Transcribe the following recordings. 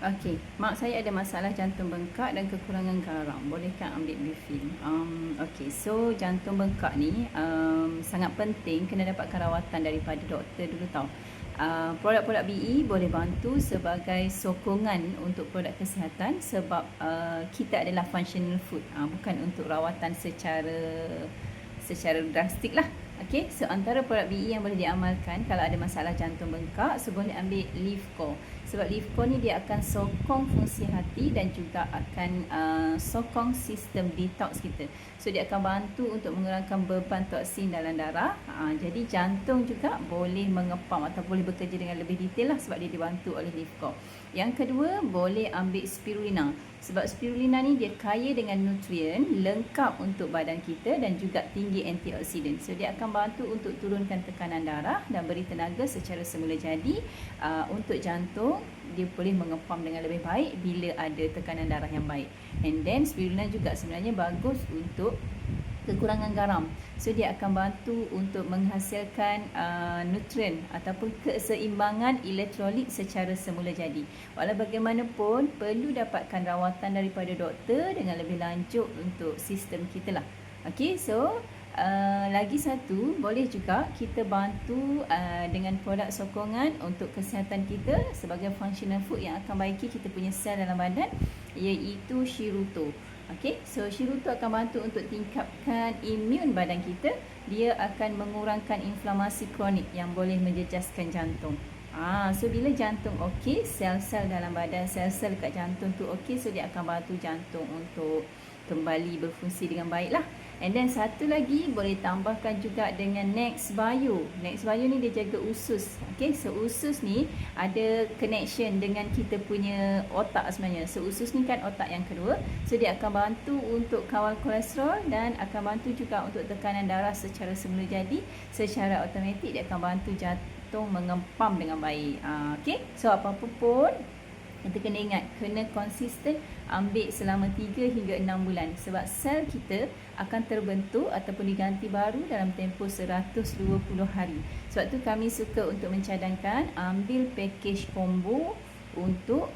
Okey, mak saya ada masalah jantung bengkak dan kekurangan garam. Bolehkah ambil Bifil? Okey, so jantung bengkak ni sangat penting kena dapatkan rawatan daripada doktor dulu tau. Produk-produk BE boleh bantu sebagai sokongan untuk produk kesihatan sebab kita adalah functional food, bukan untuk rawatan secara drastik lah. Okey, so antara produk BE yang boleh diamalkan kalau ada masalah jantung bengkak, so boleh ambil Leaf Core. Sebab Leaf Core ni dia akan sokong fungsi hati dan juga akan sokong sistem detox kita. So dia akan bantu untuk mengurangkan beban toksin dalam darah. Jadi jantung juga boleh mengepam atau boleh bekerja dengan lebih detail lah sebab dia dibantu oleh Leaf Core. Yang kedua, boleh ambil Spirulina. Sebab Spirulina ni dia kaya dengan nutrien, lengkap untuk badan kita dan juga tinggi antioksidan. So dia akan bantu untuk turunkan tekanan darah dan beri tenaga secara semula jadi. Untuk jantung, dia boleh mengepam dengan lebih baik bila ada tekanan darah yang baik. And then Spirulina juga sebenarnya bagus untuk kekurangan garam. So dia akan bantu untuk menghasilkan nutrien ataupun keseimbangan elektrolit secara semula jadi. Walau bagaimanapun perlu dapatkan rawatan daripada doktor dengan lebih lanjut untuk sistem kita lah. Okey, so lagi satu, boleh juga kita bantu dengan produk sokongan untuk kesihatan kita sebagai functional food yang akan baiki kita punya sel dalam badan, iaitu Shiruto. Okey, so Shiruto akan bantu untuk tingkatkan imun badan kita. Dia akan mengurangkan inflamasi kronik yang boleh menjejaskan jantung. So bila jantung okey, sel-sel dalam badan, sel-sel dekat jantung tu okey, so dia akan bantu jantung untuk kembali berfungsi dengan baik lah. And then satu lagi boleh tambahkan juga dengan Next Bio. Next Bio ni dia jaga usus. Okay, so usus ni ada connection dengan kita punya otak sebenarnya. So usus ni kan otak yang kedua. So dia akan bantu untuk kawal kolesterol dan akan bantu juga untuk tekanan darah secara semula jadi. Secara automatik dia akan bantu jantung mengempam dengan baik. Okay, so apa-apa pun kita kena ingat, kena konsisten ambil selama 3 hingga 6 bulan. Sebab sel kita akan terbentuk ataupun diganti baru dalam tempoh 120 hari. Sebab tu kami suka untuk mencadangkan ambil package combo untuk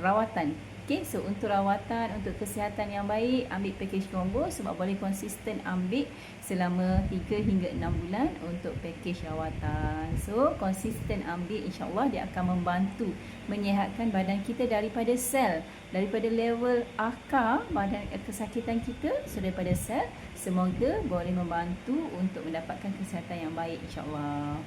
rawatan. Okay, so untuk rawatan, untuk kesihatan yang baik, ambil package combo sebab boleh konsisten ambil selama 3 hingga 6 bulan untuk package rawatan. So konsisten ambil, insyaAllah dia akan membantu menyihatkan badan kita daripada sel, daripada level akar badan kesakitan kita. So daripada sel, semoga boleh membantu untuk mendapatkan kesihatan yang baik, insyaAllah.